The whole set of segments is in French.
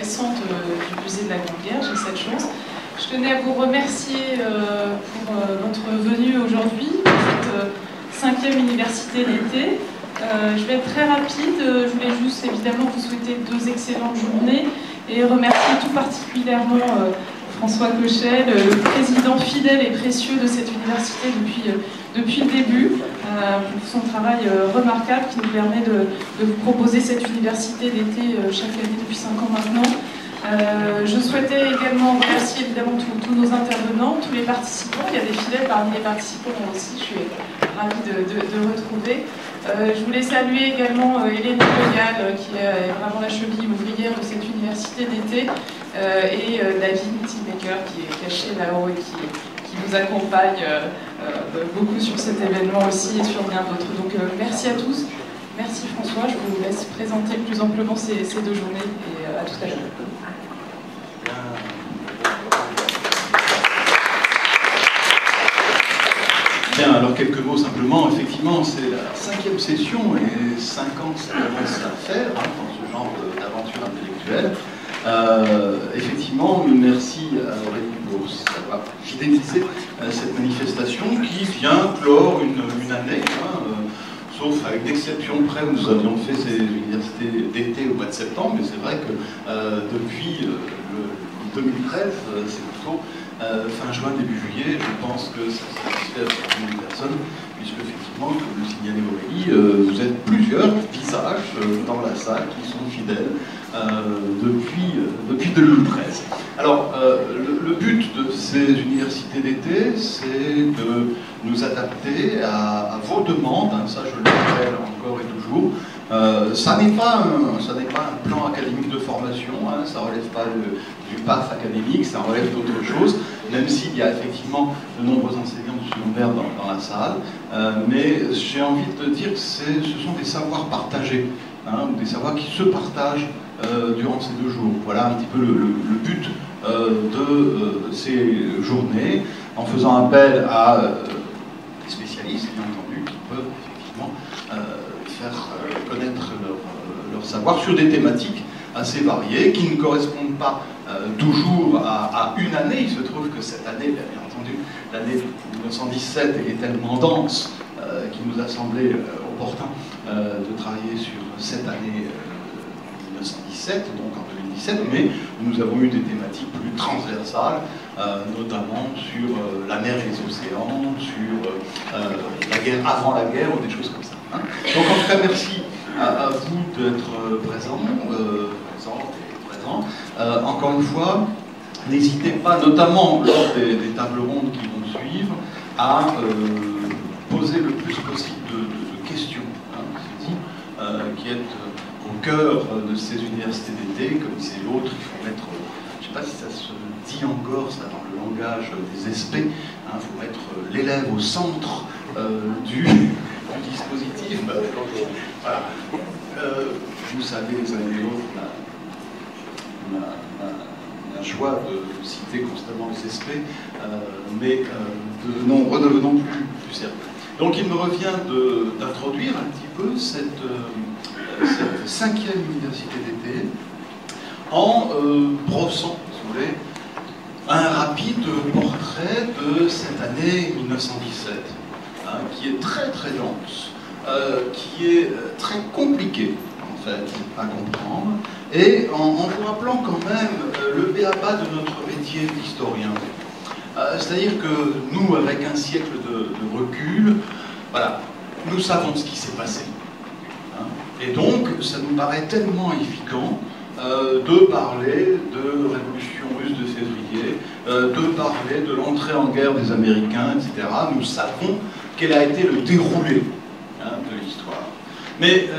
récente du musée de la Grande Guerre, j'ai cette chance. Je tenais à vous remercier pour votre venue aujourd'hui, cette 5e université d'été. Je vais être très rapide, je voulais juste évidemment vous souhaiter 2 excellentes journées et remercier tout particulièrement François Cochel, le président fidèle et précieux de cette université depuis le début, pour son travail remarquable qui nous permet de vous proposer cette université d'été chaque année depuis 5 ans maintenant. Je souhaitais également remercier évidemment tous nos intervenants, tous les participants. Il y a des fidèles parmi les participants aussi, je suis ravie de retrouver. Je voulais saluer également Hélène Royal, qui est vraiment la cheville ouvrière de cette université d'été, et David Teamaker, qui est caché là-haut et qui nous accompagne beaucoup sur cet événement aussi et sur bien d'autres. Donc merci à tous. Merci François, je vous laisse présenter plus amplement ces 2 journées et à tout à l'heure. Bien, alors quelques mots simplement. Effectivement, c'est la 5e session et 5 ans ça commence à faire dans ce genre d'aventure intellectuelle. Effectivement, merci à Aurélie pour avoir fidélisé cette manifestation qui vient clore une année, sauf à une exception près où nous avions fait ces universités d'été au mois de septembre, mais c'est vrai que depuis le 2013, c'est plutôt fin juin, début juillet, je pense que ça satisfait à certaines personnes, puisque effectivement, comme le signalait Aurélie, vous êtes plusieurs visages dans la salle qui sont fidèles depuis 2013. Alors, le but de ces universités d'été, c'est de nous adapter à vos demandes, ça je le rappelle encore et toujours. Ça n'est pas un plan académique de formation, ça ne relève pas du PAF académique, ça relève d'autre chose, même s'il y a effectivement de nombreux enseignants du secondaire dans la salle, mais j'ai envie de dire que ce sont des savoirs partagés, des savoirs qui se partagent durant ces 2 jours. Voilà un petit peu le but de ces journées, en faisant appel à des spécialistes, bien entendu, qui peuvent effectivement faire connaître leur savoir sur des thématiques assez variées, qui ne correspondent pas toujours à une année. Il se trouve que cette année, bien entendu, l'année 1917 est tellement dense qu'il nous a semblé opportun de travailler sur cette année 1917, donc en 2017, mais nous avons eu des thématiques plus transversales, notamment sur la mer et les océans, sur la guerre avant la guerre, ou des choses comme ça. Donc en tout cas, merci à vous d'être présents, encore une fois, n'hésitez pas, notamment lors des tables rondes qui vont suivre, à poser le plus possible de questions. C'est vous qui êtes au cœur de ces universités d'été, comme disait l'autre, il faut mettre, je ne sais pas si ça se dit encore, ça dans le langage des SP, il faut mettre l'élève au centre du dispositif. Voilà. Vous savez, les uns et les autres, on a un choix de citer constamment les SP, mais redevenons plus sérieux. Donc il me revient d'introduire un petit peu cette 5e université d'été en brossant, si vous voulez, un rapide portrait de cette année 1917, qui est très très dense, qui est très compliqué en fait à comprendre, et en vous rappelant quand même le b.a.-ba de notre métier d'historien. C'est-à-dire que nous, avec un siècle de recul, voilà, nous savons ce qui s'est passé. Et donc, ça nous paraît tellement évident de parler de révolution russe de février, de parler de l'entrée en guerre des Américains, etc. Nous savons quel a été le déroulé de l'histoire. Mais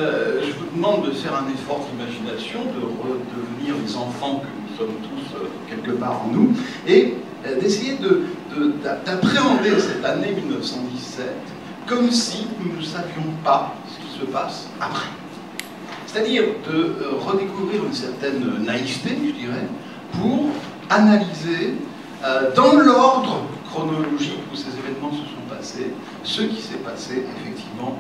je vous demande de faire un effort d'imagination, de redevenir les enfants que nous sommes tous quelque part en nous, et d'essayer d'appréhender cette année 1917 comme si nous ne savions pas ce qui se passe après. C'est-à-dire de redécouvrir une certaine naïveté, je dirais, pour analyser dans l'ordre chronologique où ces événements se sont passés, ce qui s'est passé effectivement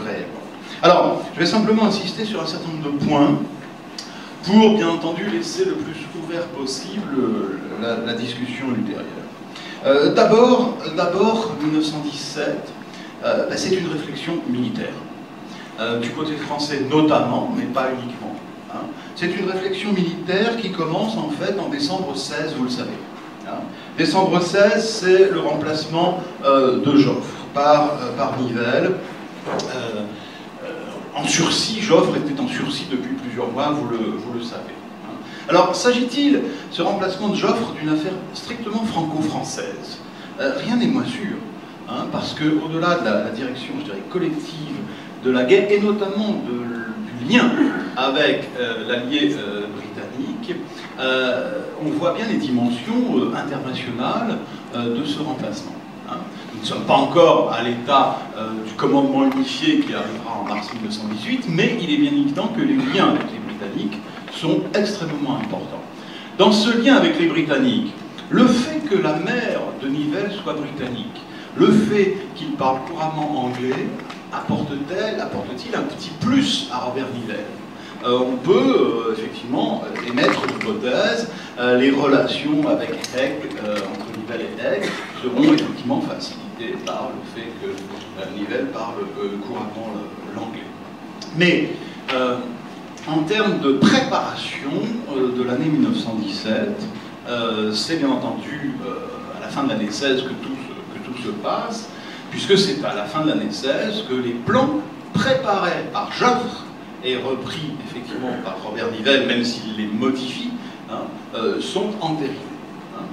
réellement. Alors, je vais simplement insister sur un certain nombre de points pour bien entendu laisser le plus ouvert possible la discussion ultérieure. D'abord, 1917, c'est une réflexion militaire. Du côté français notamment, mais pas uniquement. Hein. C'est une réflexion militaire qui commence en fait en décembre 16, vous le savez. Hein. Décembre 16, c'est le remplacement de Joffre par Nivelle. En sursis, Joffre était en sursis depuis plusieurs mois, vous le savez. Hein. Alors, s'agit-il, ce remplacement de Joffre, d'une affaire strictement franco-française? Rien n'est moins sûr, hein, parce qu'au-delà de la direction, je dirais, collective de la guerre, et notamment du lien avec l'allié britannique, on voit bien les dimensions internationales de ce remplacement. Hein. Nous ne sommes pas encore à l'état du commandement unifié qui arrivera en mars 1918, mais il est bien évident que les liens avec les Britanniques sont extrêmement importants. Dans ce lien avec les Britanniques, le fait que la mère de Nivelle soit britannique, le fait qu'il parle couramment anglais, apporte-t-il un petit plus à Robert Nivelle? On peut effectivement émettre l'hypothèse, les relations avec Haig, entre Nivelle et Haig, seront effectivement facilitées par le fait que Nivelle parle couramment l'anglais. Mais en termes de préparation de l'année 1917, c'est bien entendu à la fin de l'année 16 que tout se passe, puisque c'est à la fin de l'année 16 que les plans préparés par Joffre et repris effectivement par Robert Nivelle, même s'il les modifie, hein, sont entérinés. Hein.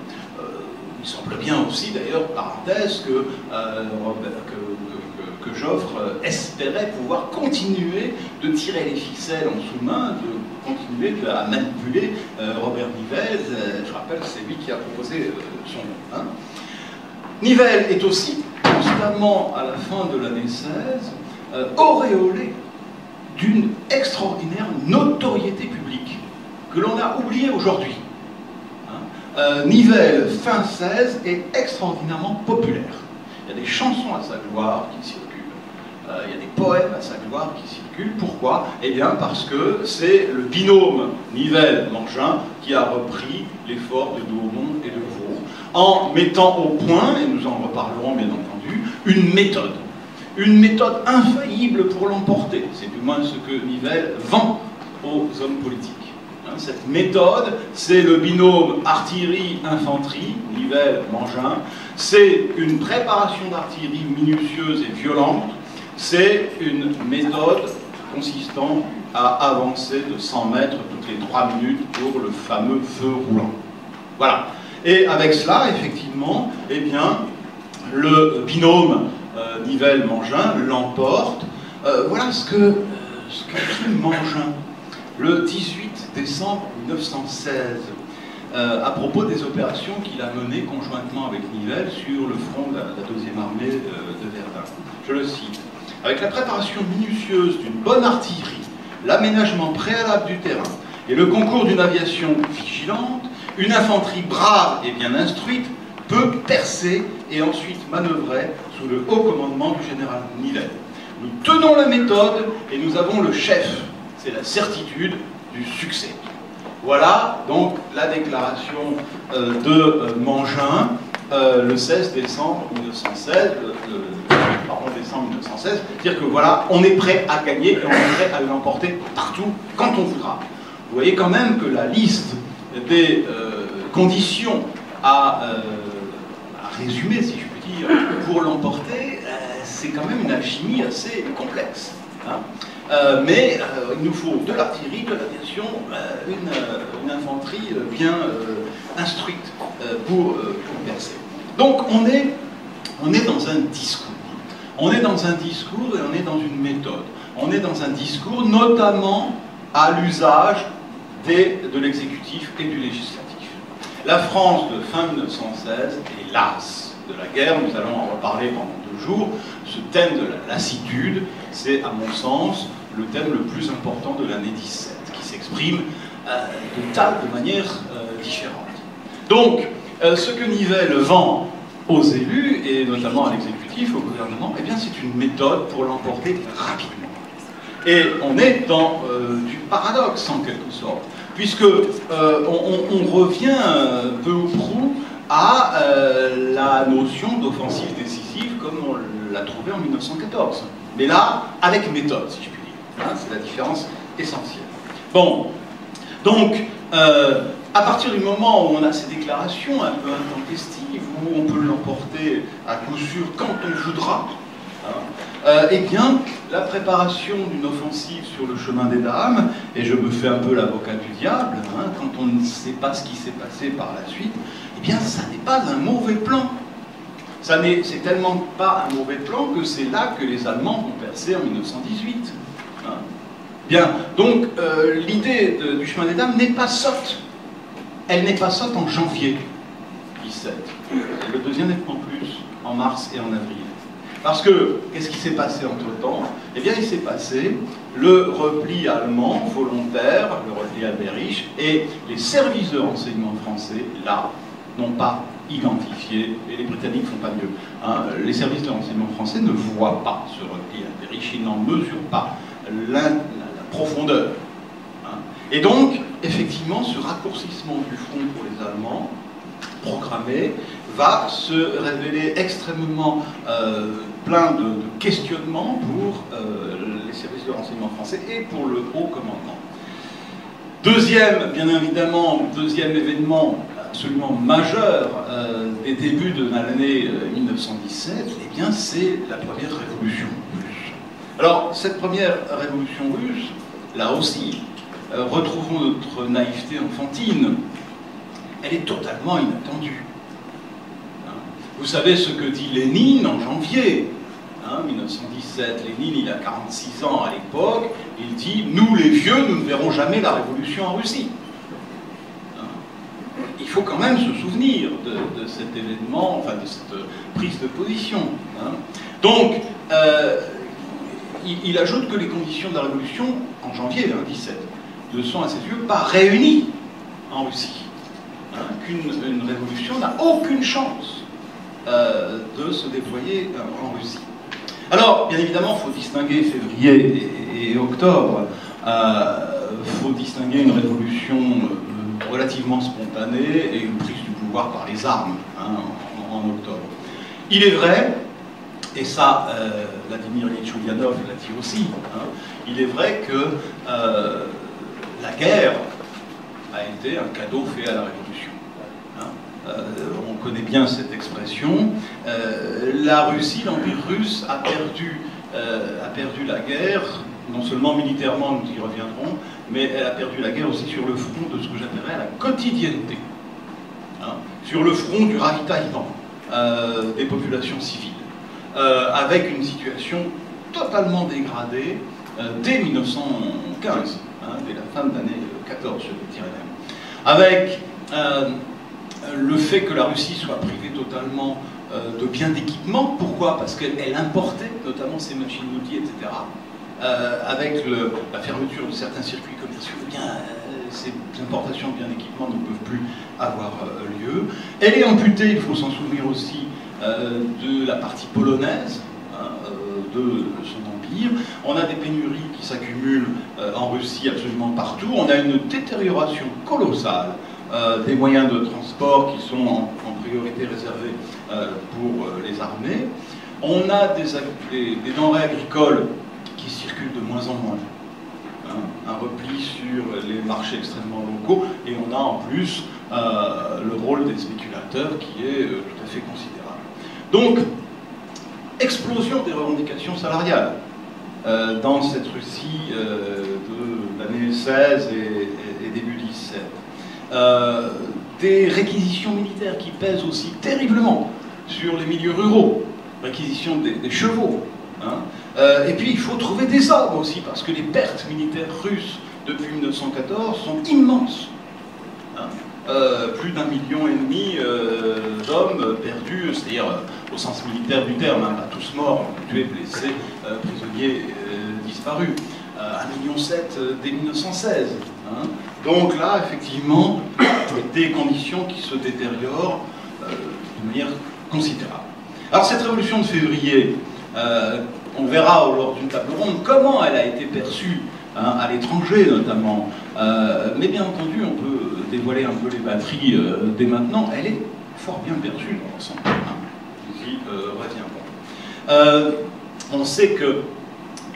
Il semble bien aussi, d'ailleurs, parenthèse, que Joffre espérait pouvoir continuer de tirer les ficelles en sous-main, de continuer à manipuler Robert Nivelle. Je rappelle que c'est lui qui a proposé son nom. Hein. Nivelle est aussi constamment, à la fin de l'année 16, auréolé d'une extraordinaire notoriété publique, que l'on a oubliée aujourd'hui. Hein. Nivelle, fin 16, est extraordinairement populaire. Il y a des chansons à sa gloire qui circulent. Il y a des poèmes à sa gloire qui circulent. Pourquoi? Eh bien parce que c'est le binôme Nivelle-Mangin qui a repris les forts de Douaumont et de Vaud, en mettant au point, et nous en reparlerons bien entendu, une méthode infaillible pour l'emporter. C'est du moins ce que Nivelle vend aux hommes politiques. Hein, cette méthode, c'est le binôme artillerie-infanterie, Nivelle-Mangin. C'est une préparation d'artillerie minutieuse et violente. C'est une méthode consistant à avancer de 100 mètres toutes les 3 minutes pour le fameux feu roulant. Voilà. Et avec cela, effectivement, eh bien, le binôme Nivelle-Mangin l'emporte. Voilà ce qu'écrit Mangin le 18 décembre 1916 à propos des opérations qu'il a menées conjointement avec Nivelle sur le front de la deuxième armée de Verdun. Je le cite. Avec la préparation minutieuse d'une bonne artillerie, l'aménagement préalable du terrain et le concours d'une aviation vigilante, une infanterie brave et bien instruite peut percer et ensuite manœuvrer sous le haut commandement du général Nivelle. Nous tenons la méthode et nous avons le chef. C'est la certitude du succès. Voilà donc la déclaration de Mangin le 16 décembre 1916, décembre 1916, dire que voilà, on est prêt à gagner et on est prêt à l'emporter partout, quand on voudra. Vous voyez quand même que la liste des conditions à résumer, si je puis dire, pour l'emporter, c'est quand même une alchimie assez complexe. Hein. Mais il nous faut de l'artillerie, de l'aviation, une infanterie bien instruite pour percer. Donc on est dans un discours. On est dans un discours et on est dans une méthode. On est dans un discours notamment à l'usage de l'exécutif et du législatif. La France de fin 1916 est lasse de la guerre, nous allons en reparler pendant 2 jours. Ce thème de la lassitude, c'est à mon sens le thème le plus important de l'année 17, qui s'exprime de manière différente. Donc, ce que Nivelle vend aux élus, et notamment à l'exécutif, au gouvernement, eh bien c'est une méthode pour l'emporter rapidement. Et on est dans du paradoxe, en quelque sorte. puisque on revient peu ou prou à la notion d'offensive décisive comme on l'a trouvée en 1914. Mais là, avec méthode, si je puis dire. Hein, c'est la différence essentielle. Bon, donc, à partir du moment où on a ces déclarations un peu intempestives, où on peut l'emporter à coup sûr quand on voudra, hein, eh bien, la préparation d'une offensive sur le chemin des dames, et je me fais un peu l'avocat du diable, hein, quand on ne sait pas ce qui s'est passé par la suite, eh bien, ça n'est pas un mauvais plan. C'est tellement pas un mauvais plan que c'est là que les Allemands vont percer en 1918. Hein. Bien, donc l'idée du chemin des dames n'est pas sotte. Elle n'est pas sotte en janvier 17. Le deuxième n'est en plus en mars et en avril. Parce que, qu'est-ce qui s'est passé entre-temps? Eh bien, il s'est passé le repli allemand volontaire, le repli Alberic, et les services de renseignement français, là, n'ont pas identifié, et les Britanniques font pas mieux. Hein, les services de renseignement français ne voient pas ce repli Alberic, ils n'en mesurent pas la profondeur. Hein. Et donc, effectivement, ce raccourcissement du front pour les Allemands, programmé, va se révéler extrêmement plein de questionnements pour les services de renseignement français et pour le haut commandement. Deuxième, bien évidemment, deuxième événement absolument majeur des débuts de l'année 1917, eh bien, c'est la première révolution russe. Alors, cette première révolution russe, là aussi, retrouvons notre naïveté enfantine, elle est totalement inattendue. Vous savez ce que dit Lénine en janvier 1917. Lénine, il a 46 ans à l'époque. Il dit « Nous, les vieux, nous ne verrons jamais la révolution en Russie. » Il faut quand même se souvenir de cet événement, enfin de cette prise de position. Donc, il ajoute que les conditions de la révolution, en janvier 17, ne sont à ses yeux pas réunies en Russie. Qu'une révolution n'a aucune chance de se déployer en Russie. Alors, bien évidemment, il faut distinguer février et octobre. Il faut distinguer une révolution relativement spontanée et une prise du pouvoir par les armes en octobre. Il est vrai, et ça, Vladimir Ilyich Ulyanov l'a dit aussi, il est vrai que la guerre a été un cadeau fait à la Révolution. On connaît bien cette expression. La Russie, l'Empire russe, a perdu la guerre, non seulement militairement, nous y reviendrons, mais elle a perdu la guerre aussi sur le front de ce que j'appellerais la quotidienneté. Sur le front du ravitaillement des populations civiles, avec une situation totalement dégradée dès 1915, dès la fin de l'année 14, je dirais même. Avec le fait que la Russie soit privée totalement de biens d'équipement. Pourquoi? Parce qu'elle importait notamment ses machines-outils, etc. Avec la fermeture de certains circuits commerciaux, eh bien, ces importations de biens d'équipement ne peuvent plus avoir lieu. Elle est amputée, il faut s'en souvenir aussi, de la partie polonaise de son empire. On a des pénuries qui s'accumulent en Russie absolument partout. On a une détérioration colossale des moyens de transport qui sont en priorité réservés pour les armées. On a des denrées agricoles qui circulent de moins en moins. Un repli sur les marchés extrêmement locaux, et on a en plus le rôle des spéculateurs qui est tout à fait considérable. Donc, explosion des revendications salariales dans cette Russie de l'année 16 et début 17. Des réquisitions militaires qui pèsent aussi terriblement sur les milieux ruraux, réquisition des chevaux. Et puis il faut trouver des hommes aussi, parce que les pertes militaires russes depuis 1914 sont immenses. Plus d'1,5 million d'hommes perdus, c'est-à-dire au sens militaire du terme, pas tous morts, tués, blessés, prisonniers disparus. 1,7 million dès 1916. Donc là, effectivement, des conditions qui se détériorent de manière considérable. Alors cette révolution de février, on verra lors d'une table ronde comment elle a été perçue hein, à l'étranger notamment. Mais bien entendu, on peut dévoiler un peu les batteries dès maintenant. Elle est fort bien perçue dans l'ensemble. Hein. J'y reviendrai. On sait que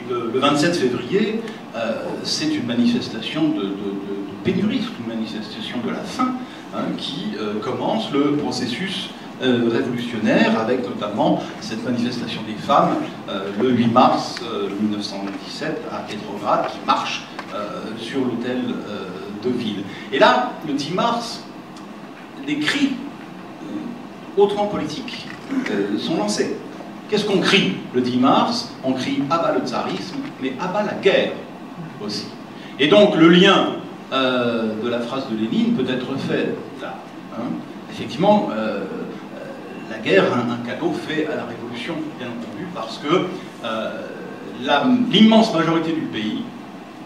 le 27 février, c'est une manifestation de pénurie, une manifestation de la faim, hein, qui commence le processus révolutionnaire, avec notamment cette manifestation des femmes le 8 mars 1917 à Petrograd, qui marche sur l'hôtel de ville. Et là, le 10 mars, des cris hautement politiques sont lancés. Qu'est-ce qu'on crie le 10 mars? On crie « abat le tsarisme », mais « abat la guerre » aussi. Et donc le lien de la phrase de Lénine peut être fait là. Hein. Effectivement, la guerre, un cadeau fait à la révolution, bien entendu, parce que l'immense majorité du pays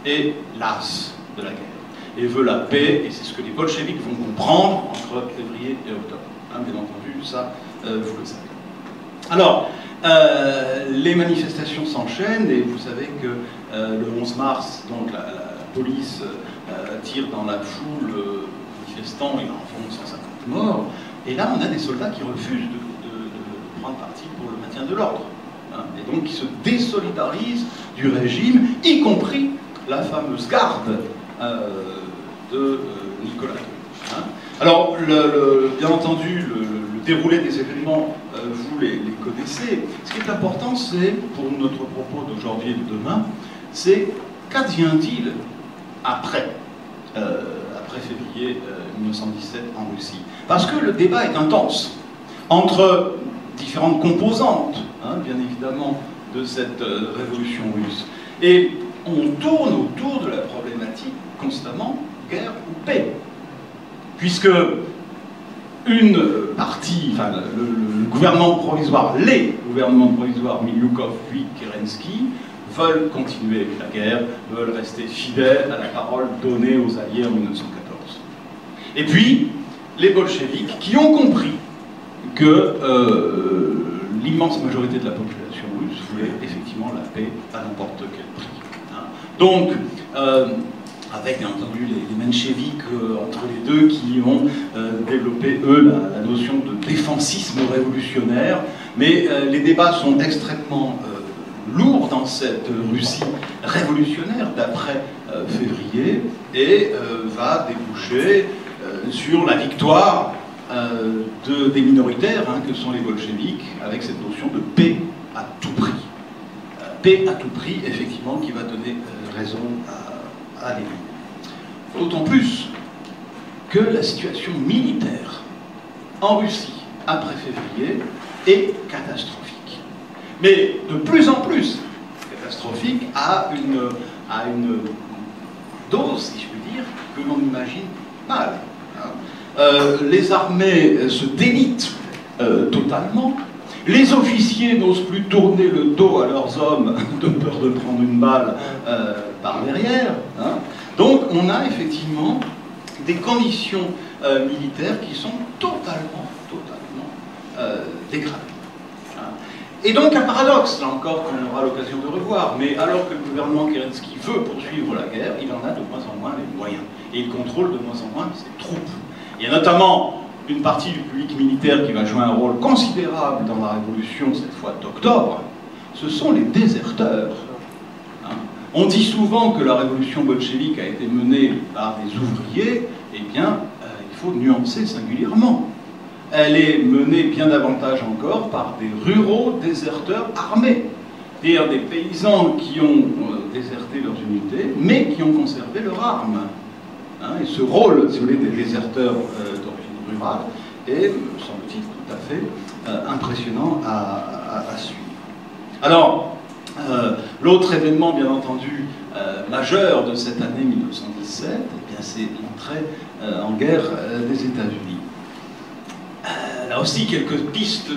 est lasse de la guerre et veut la paix, et c'est ce que les bolcheviks vont comprendre entre février et octobre. Hein, bien entendu, ça, vous le savez. Alors, les manifestations s'enchaînent, et vous savez que le 11 mars, donc la police tire dans la foule manifestant, il en font 150 morts, et là on a des soldats qui refusent de prendre parti pour le maintien de l'ordre, hein, et donc qui se désolidarisent du régime, y compris la fameuse garde de Nicolas II. Hein. Alors, bien entendu, le déroulé des événements, vous les connaissez. Ce qui est important, c'est, pour notre propos d'aujourd'hui et de demain, c'est qu'advient-il après février 1917 en Russie? Parce que le débat est intense entre différentes composantes, hein, bien évidemment, de cette révolution russe. Et on tourne autour de la problématique constamment guerre ou paix. Puisque une partie, enfin le gouvernement provisoire, les gouvernements provisoires, Miliukov puis Kerensky, veulent continuer la guerre, veulent rester fidèles à la parole donnée aux Alliés en 1914. Et puis, les bolcheviks qui ont compris que l'immense majorité de la population russe voulait effectivement la paix à n'importe quel prix. Hein. Donc, avec bien entendu les mencheviks entre les deux qui ont développé, eux, la notion de défensisme révolutionnaire, mais les débats sont extrêmement lourd dans cette Russie révolutionnaire d'après février, et va déboucher sur la victoire des minoritaires, hein, que sont les bolcheviks, avec cette notion de paix à tout prix. Paix à tout prix, effectivement, qui va donner raison à Lénine. D'autant plus que la situation militaire en Russie après février est catastrophique. Mais de plus en plus catastrophique à une dose, si je puis dire, que l'on imagine mal. Hein. Les armées se délitent totalement. Les officiers n'osent plus tourner le dos à leurs hommes de peur de prendre une balle par derrière. Hein. Donc on a effectivement des conditions militaires qui sont totalement dégradées. Et donc un paradoxe, là encore, qu'on aura l'occasion de revoir, mais alors que le gouvernement Kerensky veut poursuivre la guerre, il en a de moins en moins les moyens. Et il contrôle de moins en moins ses troupes. Il y a notamment une partie du public militaire qui va jouer un rôle considérable dans la révolution, cette fois d'octobre, ce sont les déserteurs. Hein. On dit souvent que la révolution bolchevique a été menée par des ouvriers, eh bien, il faut nuancer singulièrement. Elle est menée bien davantage encore par des ruraux déserteurs armés, c'est-à-dire des paysans qui ont déserté leurs unités, mais qui ont conservé leurs armes. Hein, et ce rôle, si vous voulez, des déserteurs d'origine rurale est, me semble-t-il, tout à fait impressionnant à suivre. Alors, l'autre événement, bien entendu, majeur de cette année 1917, eh bien, c'est l'entrée en guerre des États-Unis. Là aussi, quelques pistes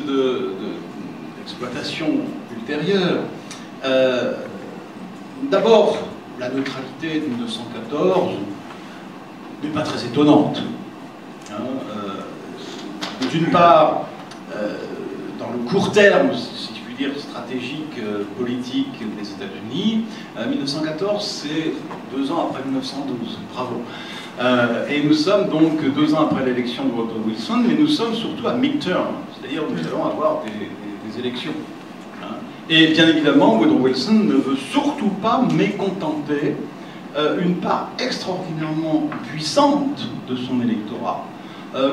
d'exploitation ultérieure. D'abord, la neutralité de 1914 n'est pas très étonnante. Hein, D'une part, dans le court terme, si je puis dire, stratégique, politique des États-Unis. 1914, c'est 2 ans après 1912. Bravo. Et nous sommes donc 2 ans après l'élection de Woodrow Wilson, mais nous sommes surtout à midterm, c'est-à-dire nous allons avoir des élections. Hein. Et bien évidemment, Woodrow Wilson ne veut surtout pas mécontenter une part extraordinairement puissante de son électorat,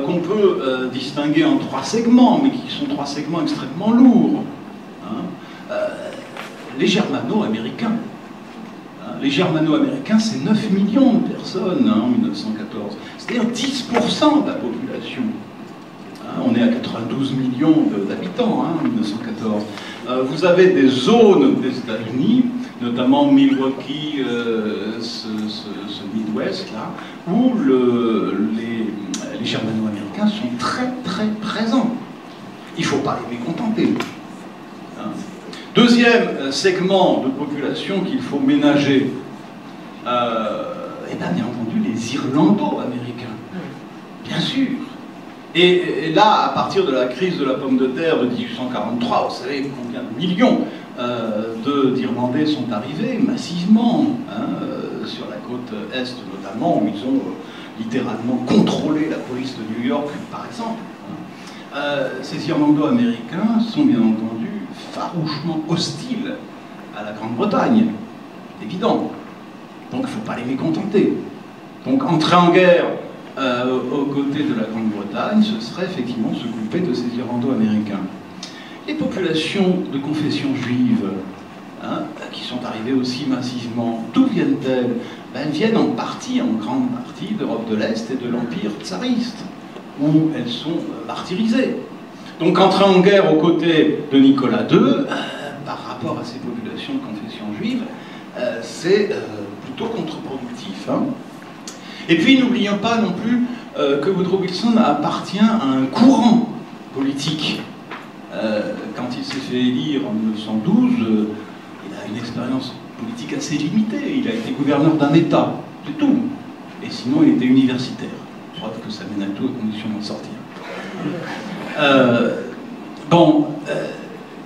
qu'on peut distinguer en 3 segments, mais qui sont 3 segments extrêmement lourds. Hein. Les germano-américains. Les germano-américains, c'est 9 millions de personnes en 1914. C'est-à-dire 10% de la population. On est à 92 millions d'habitants en 1914. Vous avez des zones des États-Unis, notamment Milwaukee, ce Midwest, là, où les germano-américains sont très très présents. Il ne faut pas les mécontenter. Deuxième segment de population qu'il faut ménager, et bien entendu les Irlando-américains, bien sûr. Et là, à partir de la crise de la pomme de terre de 1843, vous savez combien de millions d'Irlandais sont arrivés massivement sur la côte Est notamment, où ils ont littéralement contrôlé la police de New York, par exemple. Ces Irlando-américains sont bien entendu farouchement hostiles à la Grande-Bretagne, c'est évident. Donc il ne faut pas les mécontenter. Donc entrer en guerre aux côtés de la Grande-Bretagne, ce serait effectivement s'occuper de ces Irlando-américains. Les populations de confession juive, qui sont arrivées aussi massivement, d'où viennent-elles? Elles viennent en grande partie d'Europe de l'Est et de l'Empire tsariste, où elles sont martyrisées. Donc entrer en guerre aux côtés de Nicolas II, par rapport à ces populations de confession juive, c'est plutôt contre-productif. Et puis n'oublions pas non plus que Woodrow Wilson appartient à un courant politique. Quand il s'est fait élire en 1912, il a une expérience politique assez limitée. Il a été gouverneur d'un État, c'est tout. Et sinon, il était universitaire. Preuve que ça mène à tout à condition d'en sortir.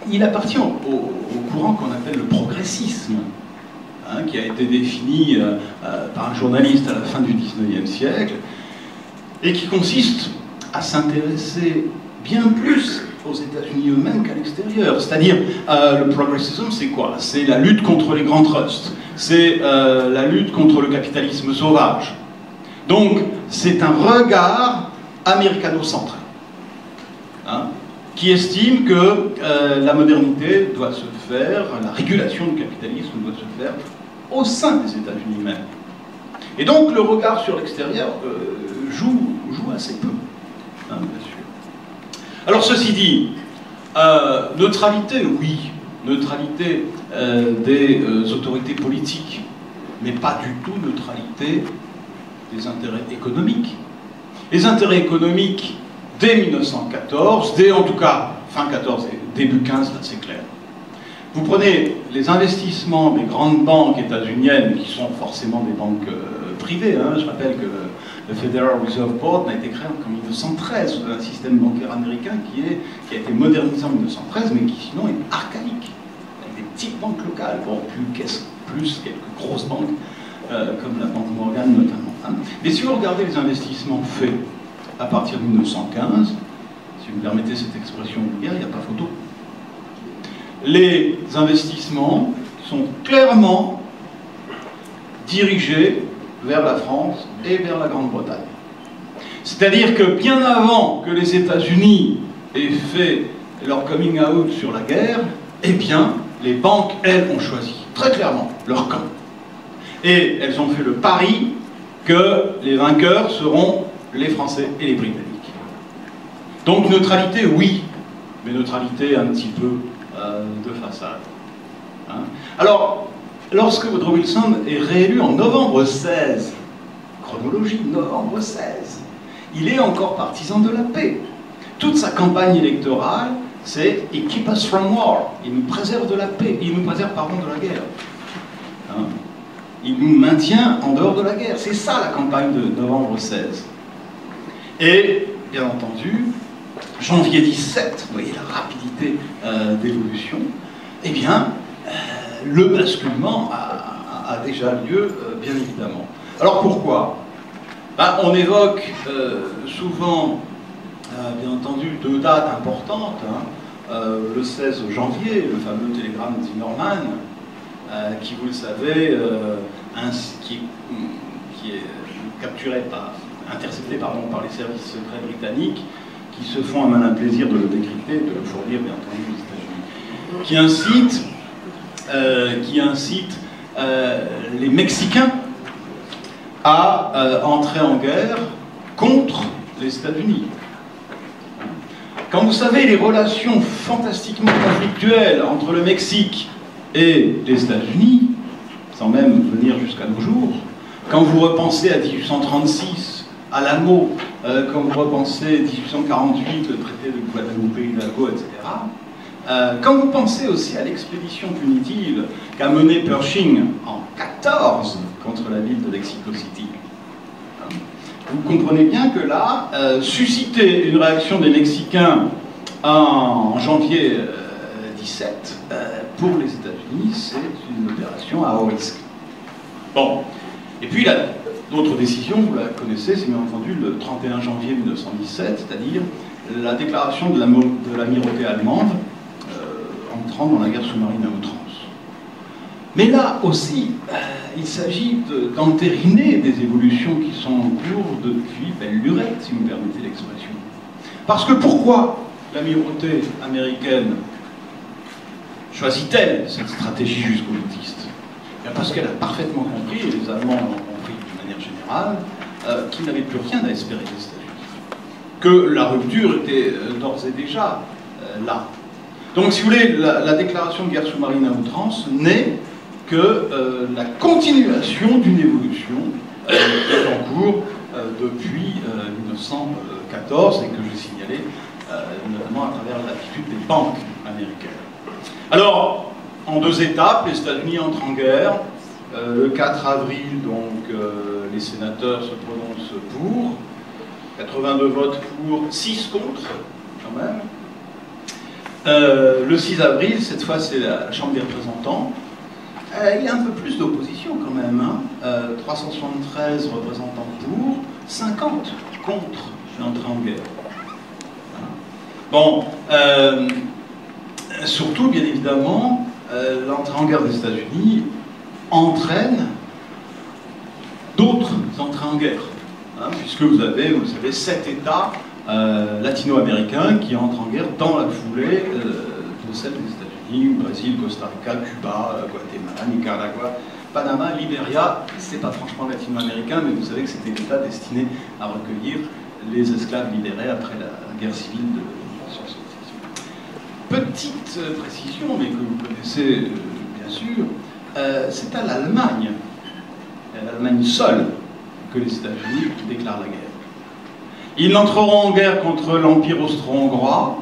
Il appartient au courant qu'on appelle le progressisme, qui a été défini par un journaliste à la fin du XIXe siècle, et qui consiste à s'intéresser bien plus aux États-Unis eux-mêmes qu'à l'extérieur. C'est-à-dire, le progressisme, c'est quoi? C'est la lutte contre les grands trusts, c'est la lutte contre le capitalisme sauvage. Donc, c'est un regard américano-centré, qui estime que la modernité doit se faire, la régulation du capitalisme doit se faire au sein des États-Unis même. Et donc, le regard sur l'extérieur joue assez peu, bien sûr. Alors, ceci dit, neutralité, oui, neutralité des autorités politiques, mais pas du tout neutralité des intérêts économiques. Les intérêts économiques, dès 1914, dès en tout cas fin 14 et début 15, là c'est clair. Vous prenez les investissements des grandes banques états-uniennes, qui sont forcément des banques privées, je rappelle que le Federal Reserve Board n'a été créé qu'en 1913, un système bancaire américain qui a été modernisé en 1913, mais qui sinon est archaïque, avec des petites banques locales, bon, plus quelques grosses banques, comme la Banque Morgan notamment. Mais si vous regardez les investissements faits à partir de 1915, si vous me permettez cette expression vulgaire, il n'y a pas photo. Les investissements sont clairement dirigés vers la France et vers la Grande-Bretagne. C'est-à-dire que bien avant que les États-Unis aient fait leur coming out sur la guerre, eh bien, les banques, elles, ont choisi très clairement leur camp. Et elles ont fait le pari que les vainqueurs seront les Français et les Britanniques. Donc neutralité, oui, mais neutralité un petit peu de façade. Alors, lorsque Woodrow Wilson est réélu en novembre 16, chronologie, novembre 16, il est encore partisan de la paix. Toute sa campagne électorale, c'est « It keep us from war », il nous préserve de la paix, il nous préserve, pardon, de la guerre. Il nous maintient en dehors de la guerre. C'est ça la campagne de novembre 16. Et, bien entendu, janvier 17, vous voyez la rapidité d'évolution, eh bien, le basculement a déjà lieu, bien évidemment. Alors pourquoi? Ben, on évoque souvent, bien entendu, deux dates importantes, hein, le 16 janvier, le fameux télégramme Zimmermann, qui, vous le savez, qui est capturé intercepté par les services secrets britanniques, qui se font un malin plaisir de le décrypter, de le fournir, bien entendu, aux États-Unis, qui incite les Mexicains à entrer en guerre contre les États-Unis. Quand vous savez les relations fantastiquement conflictuelles entre le Mexique et les États-Unis, sans même venir jusqu'à nos jours, quand vous repensez à 1836, à Lamo, quand vous repensez à 1848, le traité de Guadalupe Hidalgo, etc., quand vous pensez aussi à l'expédition punitive qu'a menée Pershing en 14 contre la ville de Mexico City, vous comprenez bien que là, susciter une réaction des Mexicains en janvier 17, pour les États-Unis, c'est une opération à haut risque. Bon, et puis d'autres décisions, vous la connaissez, c'est bien entendu le 31 janvier 1917, c'est-à-dire la déclaration de l'amirauté allemande entrant dans la guerre sous-marine à outrance. Mais là aussi, il s'agit d'entériner des évolutions qui sont en cours depuis belle lurette, si vous me permettez l'expression. Parce que pourquoi l'amirauté américaine choisit-elle cette stratégie jusqu'au boutiste? Parce qu'elle a parfaitement compris, et les Allemands l'ont compris de manière générale, qu'ils n'avaient plus rien à espérer des États-Unis. Que la rupture était d'ores et déjà là. Donc, si vous voulez, la déclaration de guerre sous-marine à outrance n'est que la continuation d'une évolution qui est en cours depuis 1914 et que je signalais notamment à travers l'attitude des banques américaines. Alors, en deux étapes, les États-Unis entrent en guerre. Le 4 avril, donc, les sénateurs se prononcent pour. 82 votes pour, 6 contre, quand même. Le 6 avril, cette fois, c'est la Chambre des représentants. Il y a un peu plus d'opposition, quand même. Hein. 373 représentants pour, 50 contre l'entrée en guerre. Bon, surtout, bien évidemment, l'entrée en guerre des États-Unis entraîne d'autres entrées en guerre, hein, puisque vous avez, vous le savez, 7 États latino-américains qui entrent en guerre dans la foulée de celle des États-Unis, Brésil, Costa Rica, Cuba, Guatemala, Nicaragua, Panama, Libéria. C'est pas franchement latino-américain, mais vous savez que c'était l'État destiné à recueillir les esclaves libérés après la guerre civile de 1960. Petite précision, mais que vous connaissez bien sûr, c'est à l'Allemagne seule, que les États-Unis déclarent la guerre. Ils n'entreront en guerre contre l'Empire austro-hongrois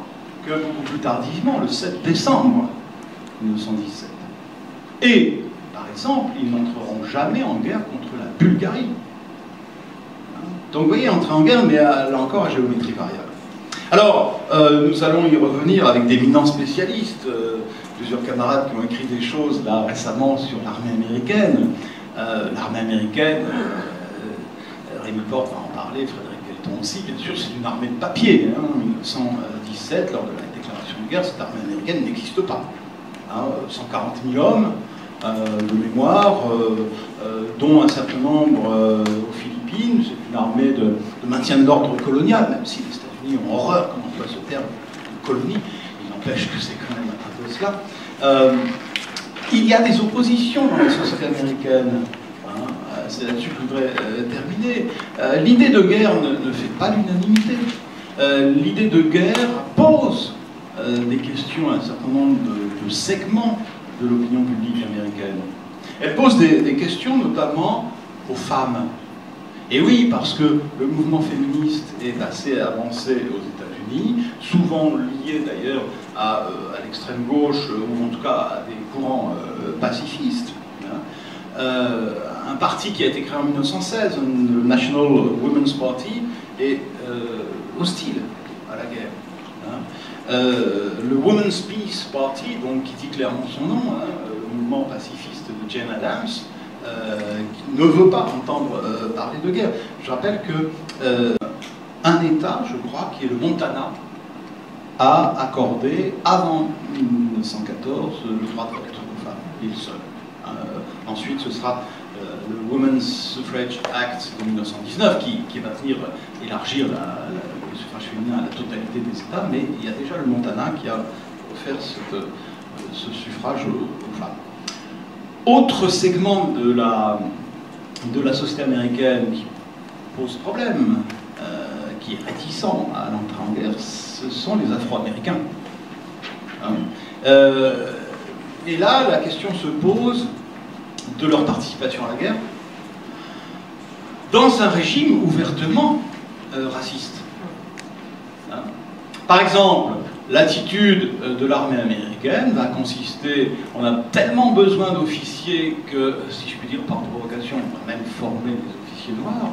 que beaucoup plus tardivement, le 7 décembre 1917. Et, par exemple, ils n'entreront jamais en guerre contre la Bulgarie. Donc vous voyez, entrer en guerre, mais là encore à géométrie variable. Alors, nous allons y revenir avec d'éminents spécialistes, plusieurs camarades qui ont écrit des choses là récemment sur l'armée américaine. L'armée américaine, Rémi Porte va en parler, Frédéric Pelleton aussi, bien sûr, c'est une armée de papier. Hein, en 1917, lors de la déclaration de guerre, cette armée américaine n'existe pas. Hein, 140 000 hommes de mémoire, dont un certain nombre aux Philippines. C'est une armée de maintien de l'ordre colonial, même si les États-Unis ont horreur, comme on emploie ce terme, de colonie. Il n'empêche que c'est quand même un peu cela. Il y a des oppositions dans la société américaine. Hein, c'est là-dessus que je voudrais terminer. L'idée de guerre ne fait pas l'unanimité. L'idée de guerre pose des questions à un certain nombre de segments de l'opinion publique américaine. Elle pose des questions notamment aux femmes. Et oui, parce que le mouvement féministe est assez avancé aux États-Unis, souvent lié d'ailleurs à l'extrême gauche, ou en tout cas à des courants pacifistes. Hein. Un parti qui a été créé en 1916, le National Women's Party, est hostile à la guerre. le Women's Peace Party, donc, qui dit clairement son nom, hein, le mouvement pacifiste de Jane Addams, qui ne veut pas entendre parler de guerre. Je rappelle que un État, je crois, qui est le Montana, a accordé, avant 1914, le droit de vote aux femmes, et le seul. Ensuite, ce sera le Women's Suffrage Act de 1919 qui va venir élargir le suffrage féminin à la totalité des États, mais il y a déjà le Montana qui a offert ce suffrage aux femmes. Autre segment de la société américaine qui pose problème, qui est réticent à l'entrée en guerre, ce sont les Afro-Américains. Et là, la question se pose de leur participation à la guerre dans un régime ouvertement raciste. Par exemple, l'attitude de l'armée américaine va consister, on a tellement besoin d'officiers que, si je puis dire par provocation, on va même former des officiers noirs,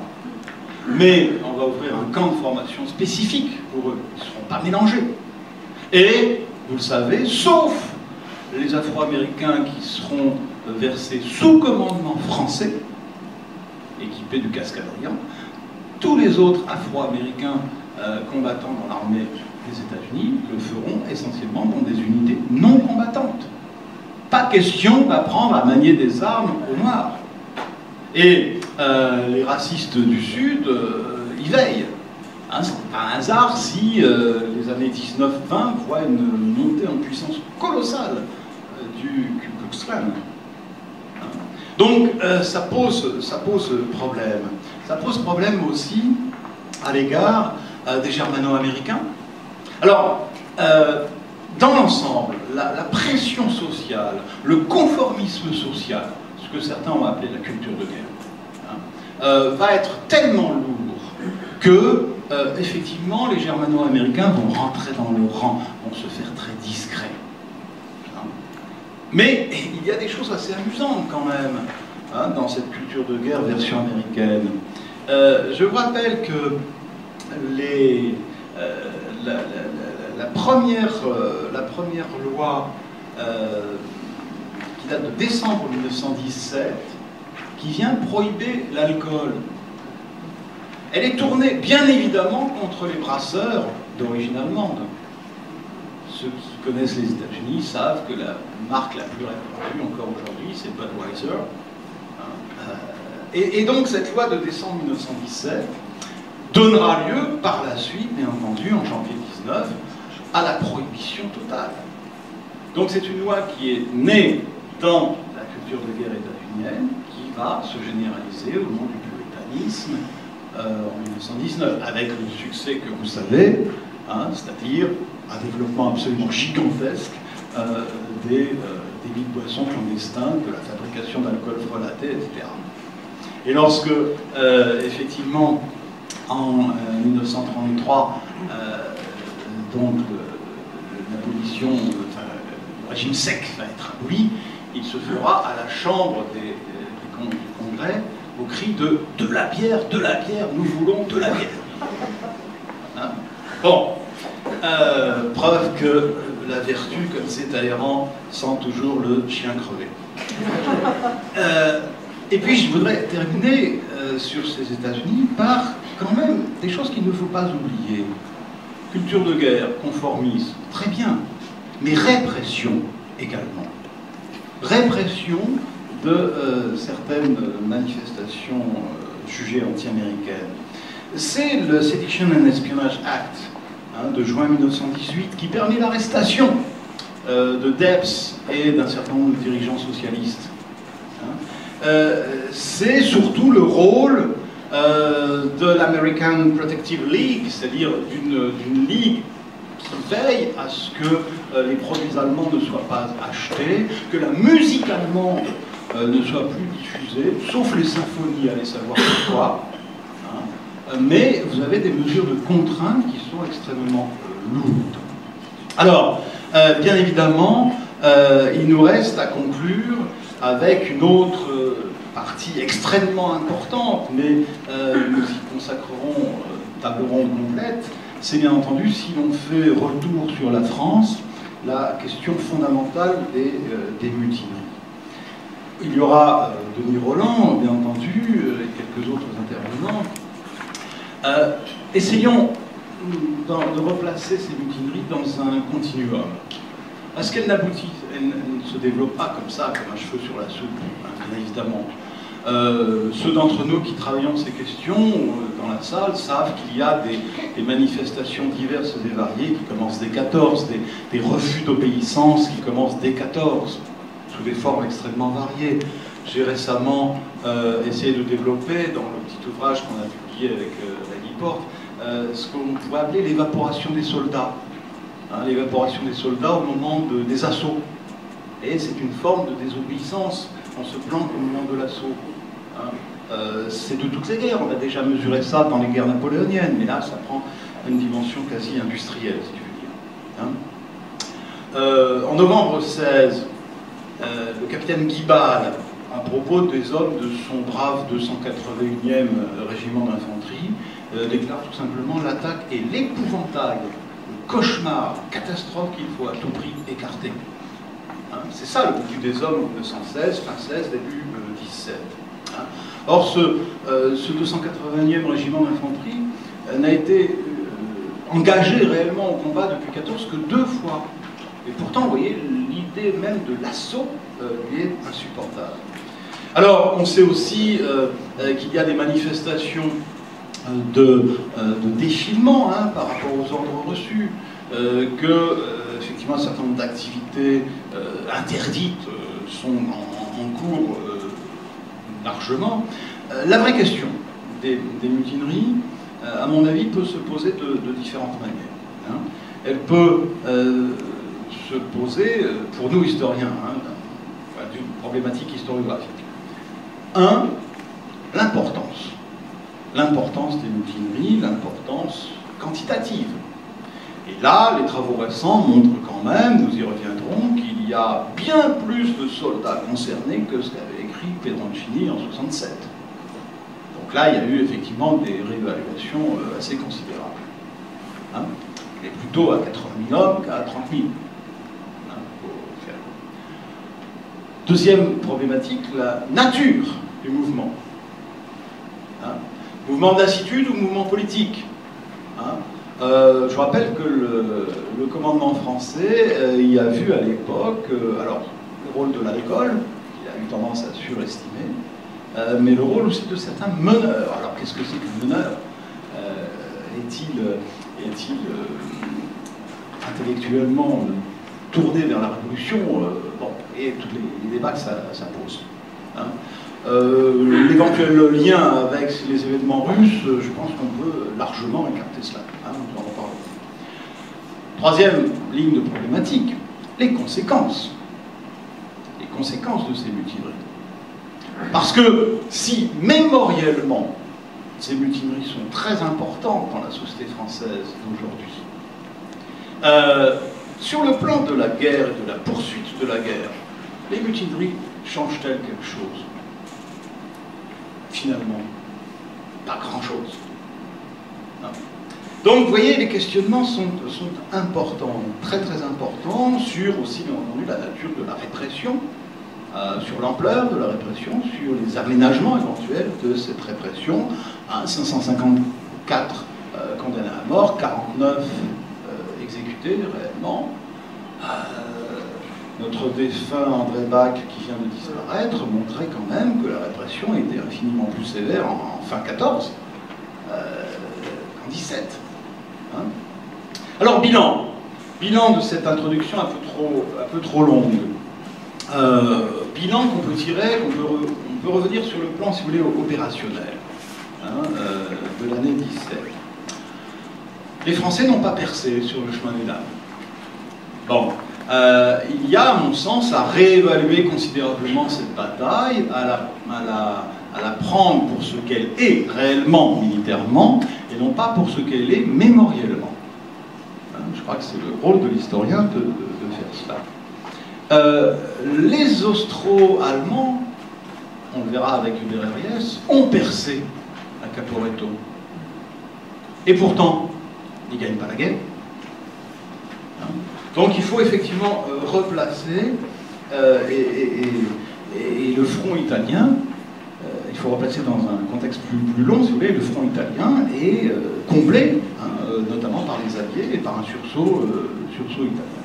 mais on va ouvrir un camp de formation spécifique pour eux, ils ne seront pas mélangés. Et, vous le savez, sauf les Afro-Américains qui seront versés sous commandement français, équipés du cascadrian, tous les autres Afro-Américains combattants dans l'armée des États-Unis le feront essentiellement dans des unités non combattantes. Pas question d'apprendre à manier des armes aux Noirs. Et les racistes du Sud y veillent. Hein, c'est pas un hasard si les années 19-20 voient une montée en puissance colossale du Ku Klux Klan. Donc ça pose problème. Ça pose problème aussi à l'égard des Germano-Américains. Alors, dans l'ensemble, la pression sociale, le conformisme social, ce que certains ont appelé la culture de guerre, va être tellement lourd que, effectivement, les Germano-Américains vont rentrer dans le rang, vont se faire très discrets. Mais il y a des choses assez amusantes quand même dans cette culture de guerre version américaine. Je vous rappelle que la première loi qui date de décembre 1917, qui vient prohiber l'alcool, elle est tournée bien évidemment contre les brasseurs d'origine allemande. Ceux qui connaissent les États-Unis savent que la marque la plus répandue encore aujourd'hui, c'est Budweiser. Et donc cette loi de décembre 1917 donnera lieu par la suite, bien entendu, en janvier 19, à la prohibition totale. Donc c'est une loi qui est née dans la culture de guerre états-unienne, qui va se généraliser au nom du puritanisme en 1919, avec le succès que vous savez, c'est-à-dire un développement absolument gigantesque des débits de boissons clandestins, de la fabrication d'alcool frelaté, etc. Et lorsque, effectivement, en 1933, donc l'abolition, le régime sec va être aboli, il se fera à la chambre du Congrès au cri de la bière, nous voulons de la bière. Hein? Bon, preuve que la vertu, comme c'est aérant, sent toujours le chien crevé. Et puis je voudrais terminer sur ces États-Unis par quand même des choses qu'il ne faut pas oublier. Culture de guerre, conformisme, très bien, mais répression également. Répression de certaines manifestations jugées anti-américaines. C'est le Sedition and Espionage Act de juin 1918 qui permet l'arrestation de Debs et d'un certain nombre de dirigeants socialistes. C'est surtout le rôle de l'American Protective League, c'est-à-dire d'une ligue qui veille à ce que les produits allemands ne soient pas achetés, que la musique allemande ne soit plus diffusée, sauf les symphonies, allez savoir pourquoi. Mais vous avez des mesures de contrainte qui sont extrêmement lourdes. Alors, bien évidemment, il nous reste à conclure avec une autre partie extrêmement importante, mais nous y consacrerons table ronde complète, c'est bien entendu, si l'on fait retour sur la France, la question fondamentale des mutineries. Il y aura Denis Rolland, bien entendu, et quelques autres intervenants. Essayons de replacer ces mutineries dans un continuum. Est-ce qu'elles n'aboutissent, elles ne se développent pas comme ça, comme un cheveu sur la soupe, hein, bien évidemment. Ceux d'entre nous qui travaillons ces questions dans la salle savent qu'il y a des manifestations diverses et variées qui commencent dès 14, des refus d'obéissance qui commencent dès 14, sous des formes extrêmement variées. J'ai récemment essayé de développer, dans le petit ouvrage qu'on a publié avec la Porte, ce qu'on pourrait appeler l'évaporation des soldats. Hein, l'évaporation des soldats au moment des assauts. Et c'est une forme de désobéissance. On se plante au moment de l'assaut. Hein. C'est de toutes les guerres. On a déjà mesuré ça dans les guerres napoléoniennes, mais là, ça prend une dimension quasi industrielle, si tu veux dire. Hein. En novembre 16, le capitaine Guibal, à propos des hommes de son brave 281e régiment d'infanterie, déclare tout simplement: l'attaque est l'épouvantail, le cauchemar, la catastrophe qu'il faut à tout prix écarter. Hein, c'est ça le but des hommes en 1916, fin 16, début 17. Hein. Or, ce 281e régiment d'infanterie n'a été engagé réellement au combat depuis 14 que 2 fois. Et pourtant, vous voyez, l'idée même de l'assaut lui est insupportable. Alors, on sait aussi qu'il y a des manifestations de défilement hein, par rapport aux ordres reçus, effectivement un certain nombre d'activités interdites sont en cours largement. La vraie question des mutineries, à mon avis, peut se poser de différentes manières. Hein. Elle peut se poser, pour nous historiens, hein, d'une problématique historiographique. 1. L'importance des mutineries, l'importance quantitative. Et là, les travaux récents montrent quand même, nous y reviendrons, qu'il y a bien plus de soldats concernés que ce qu'avait écrit Pedroncini en 67. Donc là, il y a eu effectivement des réévaluations assez considérables. Hein, et plutôt à 80 000 hommes qu'à 30 000. Hein, faut faire. Deuxième problématique, la nature du mouvement. Hein, mouvement de lassitude ou mouvement politique. Hein, je rappelle que le commandement français y a vu à l'époque, alors le rôle de l'alcool, qu'il a eu tendance à surestimer, mais le rôle aussi de certains meneurs. Alors qu'est-ce que c'est qu'un meneur? Est-il intellectuellement tourné vers la révolution? Bon, et tous les débats que ça pose. Hein. L'éventuel lien avec les événements russes, je pense qu'on peut largement écarter cela. Hein, nous en reparlerons. Troisième ligne de problématique, les conséquences. Les conséquences de ces mutineries. Parce que si mémoriellement, ces mutineries sont très importantes dans la société française d'aujourd'hui, sur le plan de la guerre et de la poursuite de la guerre, les mutineries changent-elles quelque chose? Finalement, pas grand-chose. Donc, vous voyez, les questionnements sont importants, très très importants, sur aussi, bien entendu, la nature de la répression, sur l'ampleur de la répression, sur les aménagements éventuels de cette répression. 554 condamnés à mort, 49 exécutés réellement. Notre défunt André Bach, qui vient de disparaître, montrait quand même que la répression était infiniment plus sévère en fin 14 qu'en 17. Hein. Alors, bilan de cette introduction un peu trop longue. Bilan qu'on peut tirer, on peut revenir sur le plan, si vous voulez, opérationnel hein, de l'année 17. Les Français n'ont pas percé sur le chemin des dames. Bon. Il y a, à mon sens, à réévaluer considérablement cette bataille, à la prendre pour ce qu'elle est réellement militairement, et non pas pour ce qu'elle est mémoriellement. Je crois que c'est le rôle de l'historien de faire cela. Les Austro-Allemands, on le verra avec Hubert Herriès, ont percé à Caporetto. Et pourtant, ils ne gagnent pas la guerre. Donc il faut effectivement replacer, et le front italien, il faut replacer dans un contexte plus long, si vous voulez, le front italien est comblé, notamment par les Alliés et par un sursaut italien.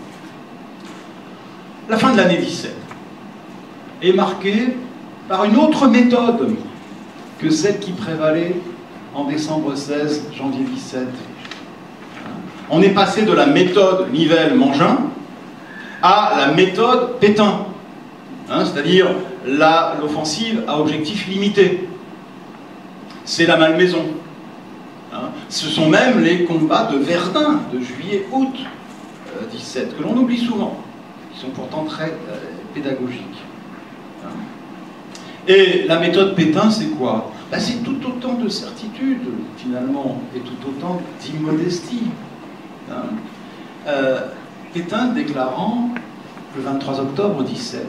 La fin de l'année 17 est marquée par une autre méthode que celle qui prévalait en décembre 16, janvier 17. On est passé de la méthode Nivelle-Mangin à la méthode Pétain, c'est-à-dire l'offensive à objectif limité. C'est la Malmaison. Ce sont même les combats de Verdun, de juillet-août 17, que l'on oublie souvent, qui sont pourtant très pédagogiques. Et la méthode Pétain, c'est quoi? C'est tout autant de certitude, finalement, et tout autant d'immodestie. Pétain déclarant, le 23 octobre 17,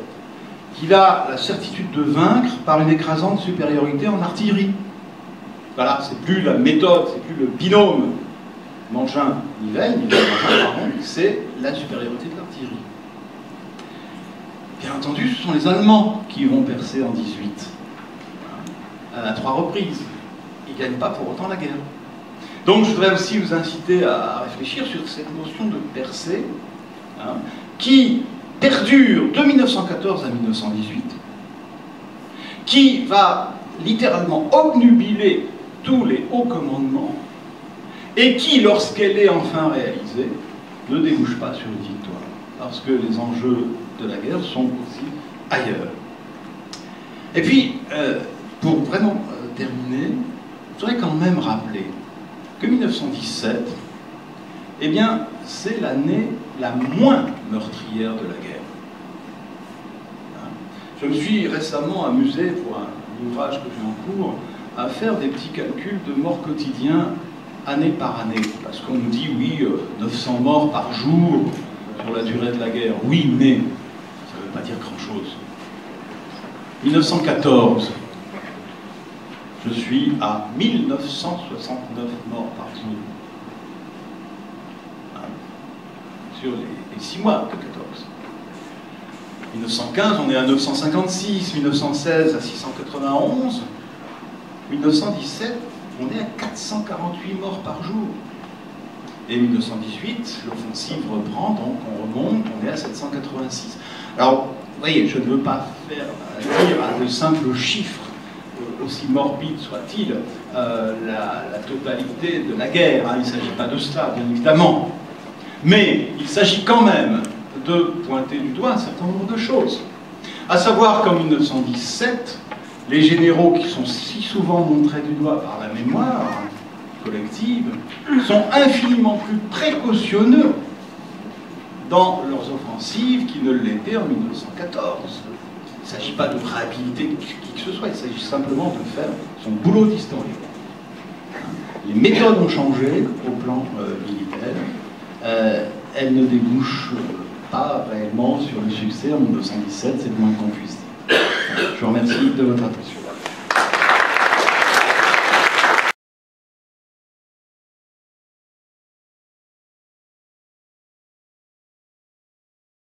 qu'il a la certitude de vaincre par une écrasante supériorité en artillerie. Voilà, c'est plus la méthode, c'est plus le binôme Mangin-Nivelle, c'est la supériorité de l'artillerie. Bien entendu, ce sont les Allemands qui vont percer en 18, à 3 reprises. Ils ne gagnent pas pour autant la guerre. Donc je voudrais aussi vous inciter à réfléchir sur cette notion de percée, qui perdure de 1914 à 1918, qui va littéralement obnubiler tous les hauts commandements, et qui, lorsqu'elle est enfin réalisée, ne débouche pas sur une victoire, parce que les enjeux de la guerre sont aussi ailleurs. Et puis, pour vraiment terminer, je voudrais quand même rappeler que 1917, eh bien, c'est l'année la moins meurtrière de la guerre. Je me suis récemment amusé, pour un ouvrage que j'ai en cours, à faire des petits calculs de morts quotidiens année par année. Parce qu'on nous dit, oui, 900 morts par jour sur la durée de la guerre. Oui, mais ça ne veut pas dire grand-chose. 1914, je suis à 1969 morts par jour. Sur les 6 mois de 14. 1915, on est à 956, 1916 à 691, 1917, on est à 448 morts par jour. Et 1918, l'offensive reprend, donc on remonte, on est à 786. Alors, vous voyez, je ne veux pas dire à de simples chiffres, aussi morbide soit-il, la totalité de la guerre. Il ne s'agit pas de cela, bien évidemment. Mais il s'agit quand même de pointer du doigt un certain nombre de choses. À savoir qu'en 1917, les généraux qui sont si souvent montrés du doigt par la mémoire collective sont infiniment plus précautionneux dans leurs offensives qu'ils ne l'étaient en 1914. Il ne s'agit pas de réhabiliter qui que ce soit, il s'agit simplement de faire son boulot d'historien. Les méthodes ont changé au plan militaire. Elles ne débouchent pas réellement sur le succès en 1917, c'est le moins qu'on puisse dire. Je vous remercie de votre attention.